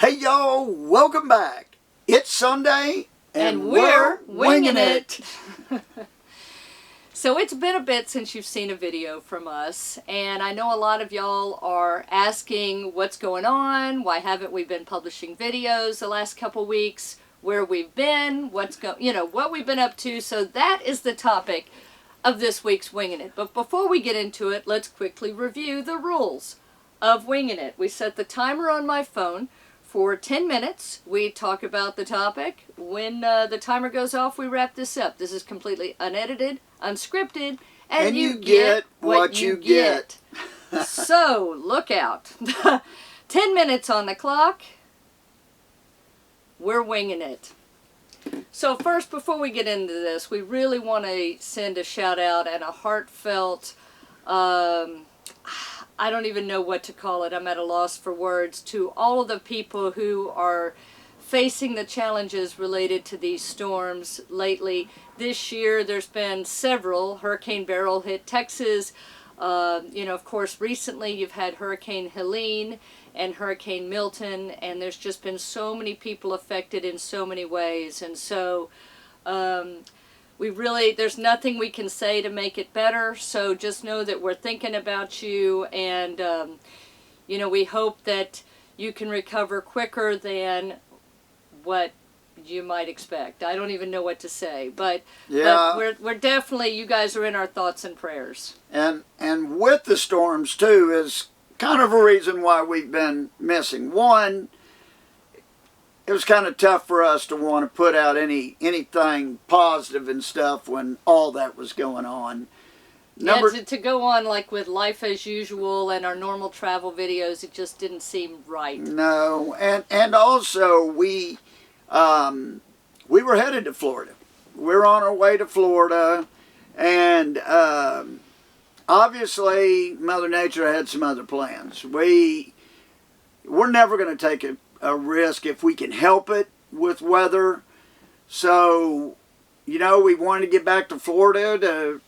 Hey y'all, welcome back. It's Sunday and we're winging it. So it's been a bit since you've seen a video from us, and I know a lot of y'all are asking what's going on, why haven't we been publishing videos the last couple weeks, where we've been, what we've been up to. So that is the topic of this week's Winging It. But before we get into it, let's quickly review the rules of Winging It. We set the timer on my phone for 10 minutes. We talk about the topic. When the timer goes off, we wrap this up. This is completely unedited, unscripted, and you get what you get. So, look out. 10 minutes on the clock. We're winging it. So first, before we get into this, we really want to send a shout out and a heartfelt, I don't even know what to call it. I'm at a loss for words, to all of the people who are facing the challenges related to these storms lately. This year, there's been several. Hurricane Beryl hit Texas. Of course, recently you've had Hurricane Helene and Hurricane Milton, and there's just been so many people affected in so many ways. And so there's nothing we can say to make it better, so just know that we're thinking about you, and we hope that you can recover quicker than what you might expect. I don't even know what to say, but we're definitely, you guys are in our thoughts and prayers. And with the storms too is kind of a reason why we've been missing. One, it was kind of tough for us to want to put out anything positive and stuff when all that was going on. To go on like with life as usual and our normal travel videos, it just didn't seem right. No, and also we were headed to Florida. We're on our way to Florida, and obviously Mother Nature had some other plans. We're never going to take a risk if we can help it with weather. So, we wanted to get back to Florida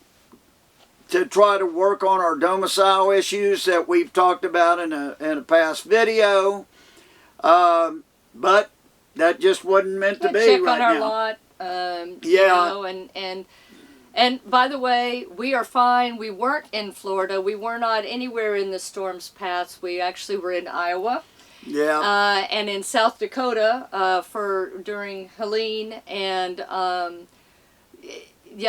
to try to work on our domicile issues that we've talked about in a past video. But that just wasn't meant to be right now. Check on our lot. And by the way, we are fine. We weren't in Florida. We were not anywhere in the storm's paths. We actually were in Iowa. Yeah. And in South Dakota during Helene, and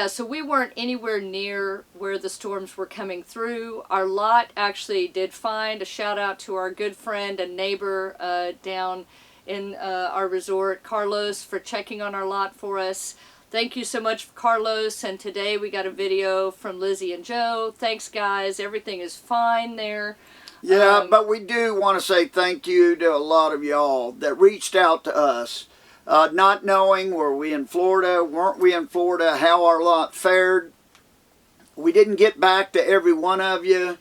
so we weren't anywhere near where the storms were coming through. Our lot actually did find a shout out to our good friend and neighbor down in our resort, Carlos, for checking on our lot for us. Thank you so much, Carlos. And today we got a video from Lizzie and Joe. Thanks, guys. Everything is fine there. Yeah, but we do want to say thank you to a lot of y'all that reached out to us, not knowing were we in Florida, weren't we in Florida, how our lot fared. We didn't get back to every one of you,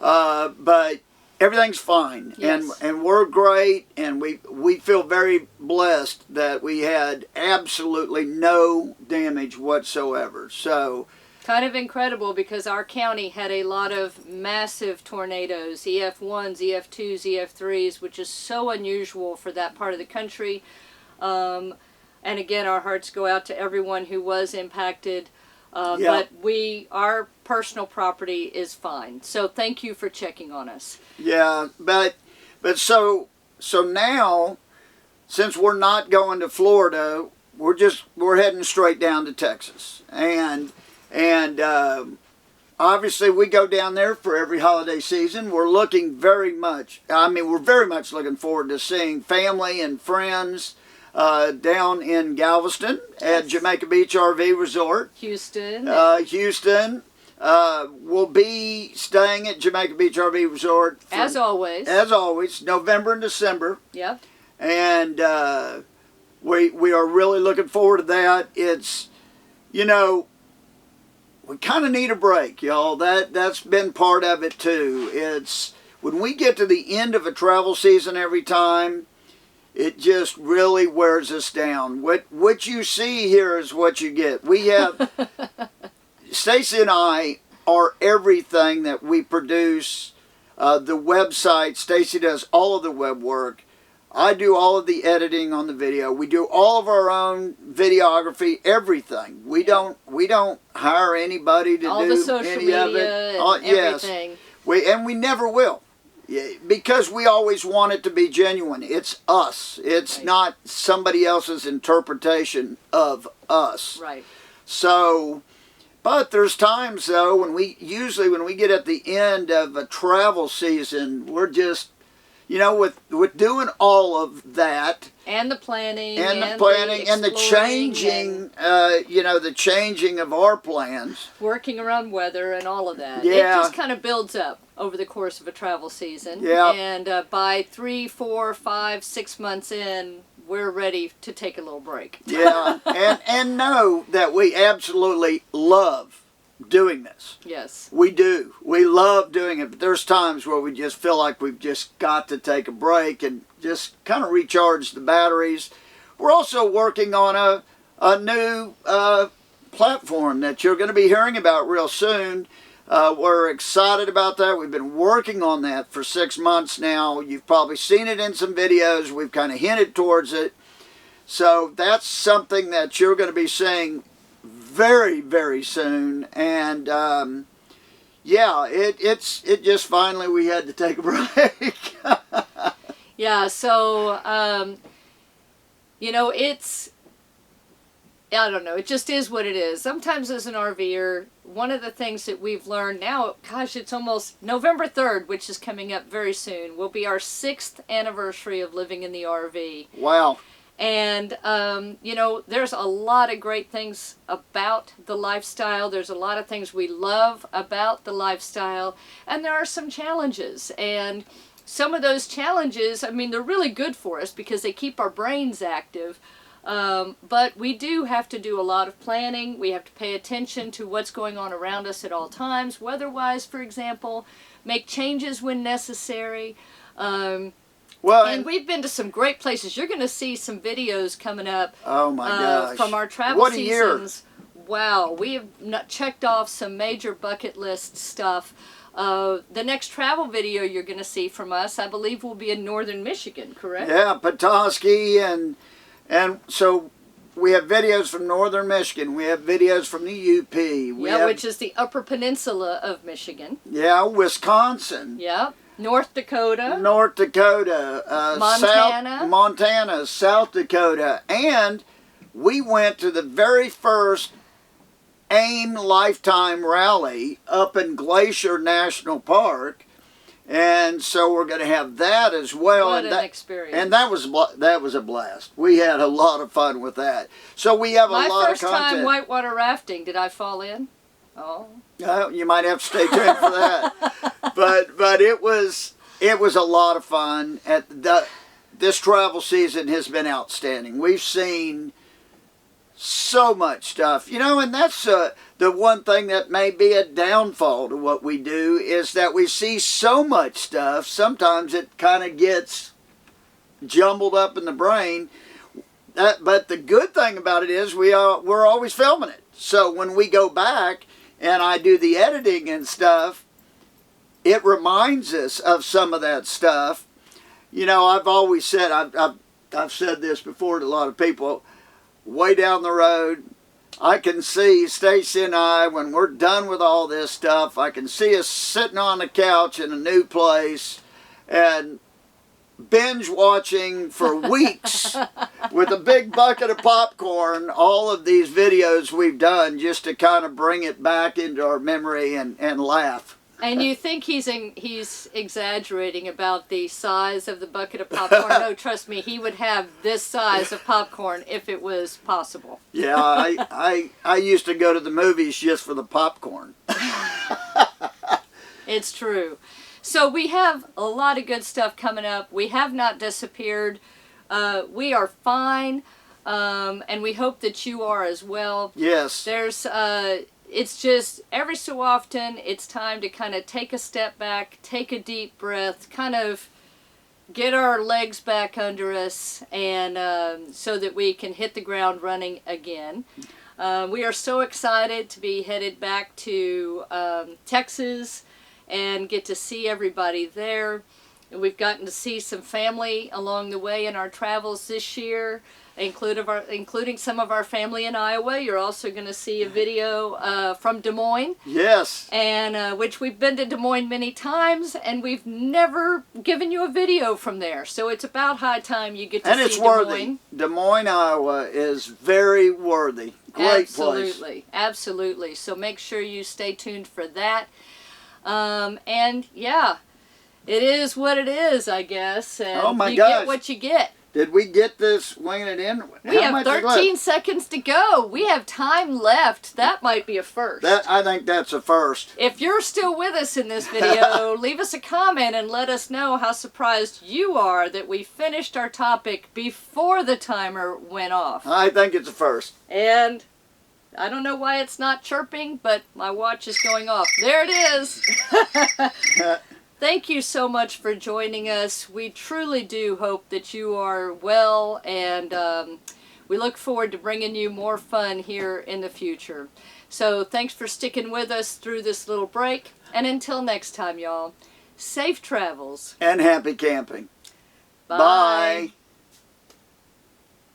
but everything's fine. Yes. And we're great, and we feel very blessed that we had absolutely no damage whatsoever. So kind of incredible, because our county had a lot of massive tornadoes, EF1s, EF2s, EF3s, which is so unusual for that part of the country. And again, our hearts go out to everyone who was impacted. But our personal property is fine. So thank you for checking on us. Yeah, but so now, since we're not going to Florida, we're heading straight down to Texas. And obviously we go down there for every holiday season. We're very much looking forward to seeing family and friends down in Galveston at Jamaica Beach RV Resort. Houston. We'll be staying at Jamaica Beach RV Resort. As always, November and December. Yep. And we are really looking forward to that. It's, we kind of need a break, y'all. That's been part of it too. It's when we get to the end of a travel season every time, it just really wears us down. What you see here is what you get. We have Stacie and I are everything that we produce. The website, Stacie does all of the web work. I do all of the editing on the video. We do all of our own videography, everything. We don't hire anybody to all do the social any media of it. and everything. We never will. Yeah, because we always want it to be genuine. It's us. It's Right. not somebody else's interpretation of us. Right. So, but there's times though when we get at the end of a travel season, we're just, with doing all of that And the planning. and the exploring changing, the changing of our plans. working around weather and all of that. Yeah. It just kind of builds up over the course of a travel season. Yeah. And by 3, 4, 5, 6 months in, we're ready to take a little break. Yeah, and know that we absolutely love doing this. Yes. We do. We love doing it, but there's times where we just feel like we've just got to take a break and just kind of recharge the batteries. We're also working on a new platform that you're going to be hearing about real soon. We're excited about that. We've been working on that for 6 months now. You've probably seen it in some videos. We've kind of hinted towards it. So that's something that you're going to be seeing very, very soon. And it just finally we had to take a break. Yeah, so, it's, I don't know, it just is what it is. Sometimes as an RVer, one of the things that we've learned now, gosh, it's almost November 3rd, which is coming up very soon, will be our 6th anniversary of living in the RV. Wow. And, there's a lot of great things about the lifestyle. There's a lot of things we love about the lifestyle. And there are some challenges. And some of those challenges, they're really good for us because they keep our brains active. But we do have to do a lot of planning. We have to pay attention to what's going on around us at all times. Weather-wise, for example, make changes when necessary. And we've been to some great places. You're going to see some videos coming up. Oh my gosh! From our travel what a seasons. Year. Wow, we have checked off some major bucket list stuff. The next travel video you're going to see from us, I believe, will be in northern Michigan. Correct? Yeah, Petoskey and so we have videos from northern Michigan. We have videos from the UP. Which is the Upper Peninsula of Michigan. Yeah, Wisconsin. Yeah. North Dakota, Montana, South Dakota, and we went to the very first AIM Lifetime Rally up in Glacier National Park, and so we're going to have that as well. What an experience! And that was a blast. We had a lot of fun with that. So we have a lot of content. My first time whitewater rafting. Did I fall in? Oh. You might have to stay tuned for that. But it was a lot of fun. This travel season has been outstanding. We've seen so much stuff, and that's the one thing that may be a downfall to what we do is that we see so much stuff. Sometimes it kind of gets jumbled up in the brain. But the good thing about it is we're always filming it. So when we go back and I do the editing and stuff, it reminds us of some of that stuff. I've always said, I've said this before to a lot of people, way down the road, I can see Stacie and I, when we're done with all this stuff, I can see us sitting on the couch in a new place and binge watching for weeks with a big bucket of popcorn all of these videos we've done just to kind of bring it back into our memory and laugh. And you think he's exaggerating about the size of the bucket of popcorn? No, trust me, he would have this size of popcorn if it was possible. Yeah, I used to go to the movies just for the popcorn. It's true. So we have a lot of good stuff coming up. We have not disappeared. We are fine, and we hope that you are as well. Yes. It's just every so often it's time to kind of take a step back, take a deep breath, kind of get our legs back under us, and so that we can hit the ground running again. We are so excited to be headed back to Texas and get to see everybody there. And we've gotten to see some family along the way in our travels this year, including some of our family in Iowa. You're also going to see a video from Des Moines. Yes. And which we've been to Des Moines many times, and we've never given you a video from there. So it's about high time you get to see Des Moines. And it's worthy. Des Moines, Iowa is very worthy. Great Absolutely. place. Absolutely. So make sure you stay tuned for that. And yeah, it is what it is, I guess. And Oh my you gosh. get what you get. Did we get this winging it in? We have 13 seconds to go. We have time left. That might be a first. I think that's a first. If you're still with us in this video, leave us a comment and let us know how surprised you are that we finished our topic before the timer went off. I think it's a first. And I don't know why it's not chirping, but my watch is going off. There it is. Thank you so much for joining us. We truly do hope that you are well, and we look forward to bringing you more fun here in the future. So thanks for sticking with us through this little break, and until next time, y'all, safe travels. And happy camping. Bye. Bye.